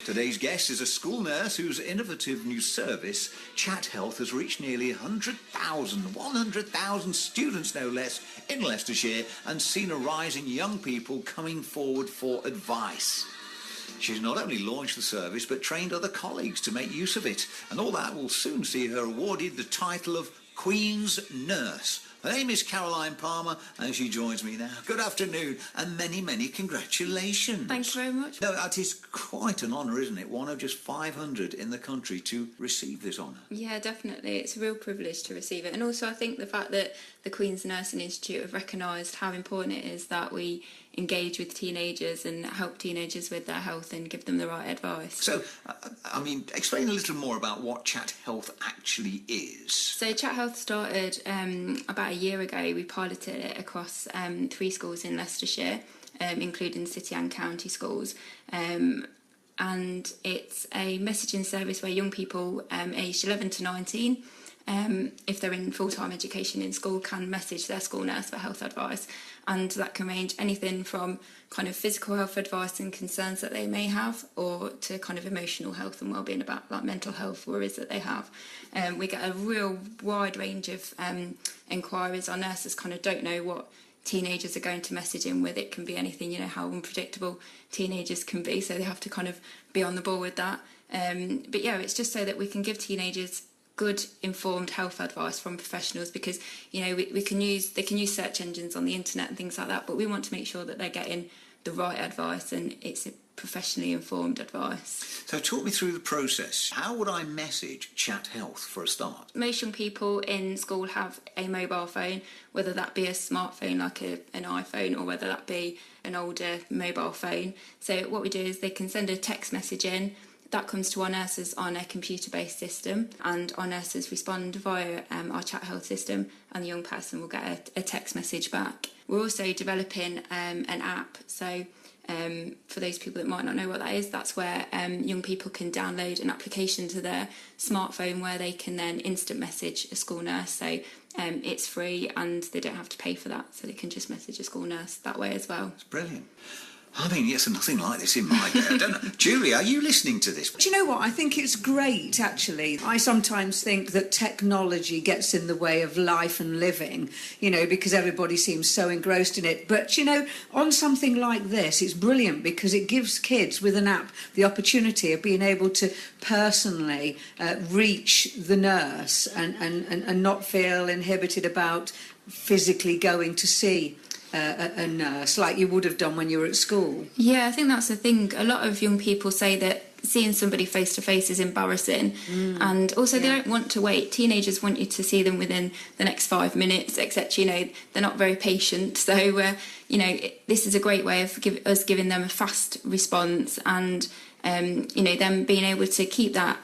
Today's guest is a school nurse whose innovative new service, ChatHealth, has reached nearly 100,000 students no less in Leicestershire and seen a rise in young people coming forward for advice. She's not only launched the service but trained other colleagues to make use of it, and all that will soon see her awarded the title of Queen's Nurse. Her name is Caroline Palmer and she joins me now. Good afternoon and many, many congratulations. Thank you very much. No, that is quite an honour, isn't it? One of just 500 in the country to receive this honour. Yeah, definitely. It's a real privilege to receive it. And also I think the fact that the Queen's Nursing Institute have recognised how important it is that we engage with teenagers and help teenagers with their health and give them the right advice. So, explain a little more about what ChatHealth actually is. So ChatHealth started about a year ago. We piloted it across 3 schools in Leicestershire, including city and county schools. And it's a messaging service where young people aged 11 to 19, if they're in full-time education in school, can message their school nurse for health advice. And that can range anything from kind of physical health advice and concerns that they may have, or to kind of emotional health and wellbeing, about like mental health worries that they have. We get a real wide range of inquiries. Our nurses kind of don't know what teenagers are going to message in with. It can be anything, you know, how unpredictable teenagers can be, so they have to kind of be on the ball with that. But yeah, it's just so that we can give teenagers good informed health advice from professionals, because you know they can use search engines on the internet and things like that, but we want to make sure that they're getting the right advice and it's professionally informed advice. So talk me through the process. How would I message ChatHealth for a start? Most young people in school have a mobile phone, whether that be a smartphone like an iPhone or whether that be an older mobile phone. So what we do is they can send a text message in. That comes to our nurses on a computer-based system, and our nurses respond via our ChatHealth system, and the young person will get a text message back. We're also developing an app, so for those people that might not know what that is, that's where young people can download an application to their smartphone where they can then instant message a school nurse. So it's free and they don't have to pay for that, so they can just message a school nurse that way as well. It's brilliant. I mean, yes, nothing like this in my day. I don't know. Julie, are you listening to this? Do you know what? I think it's great, actually. I sometimes think that technology gets in the way of life and living, you know, because everybody seems so engrossed in it. But, you know, on something like this, it's brilliant because it gives kids with an app the opportunity of being able to personally reach the nurse and not feel inhibited about physically going to see a nurse like you would have done when you were at school. Yeah, I think that's the thing. A lot of young people say that seeing somebody face to face is embarrassing, and also they don't want to wait. Teenagers want you to see them within the next 5 minutes, etc. You know, they're not very patient, so you know, this is a great way of us giving them a fast response, and you know, them being able to keep that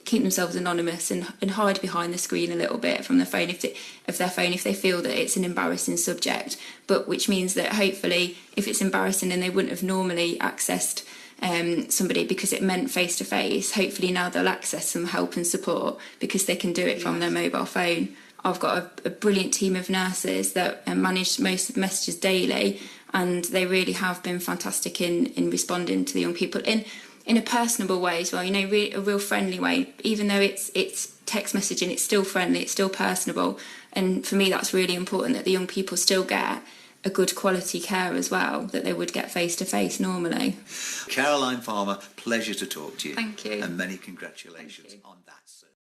keep themselves anonymous and hide behind the screen a little bit from the phone if they feel that it's an embarrassing subject, but which means that hopefully if it's embarrassing and they wouldn't have normally accessed somebody because it meant face to face, hopefully now they'll access some help and support because they can do it from their mobile phone. I've got a brilliant team of nurses that manage most of the messages daily, and they really have been fantastic in responding to the young people in a personable way as well, you know, a real friendly way. Even though it's text messaging, it's still friendly, it's still personable, and for me that's really important, that the young people still get a good quality care as well that they would get face to face normally. Caroline Palmer, pleasure to talk to you. Thank you. And many congratulations on that.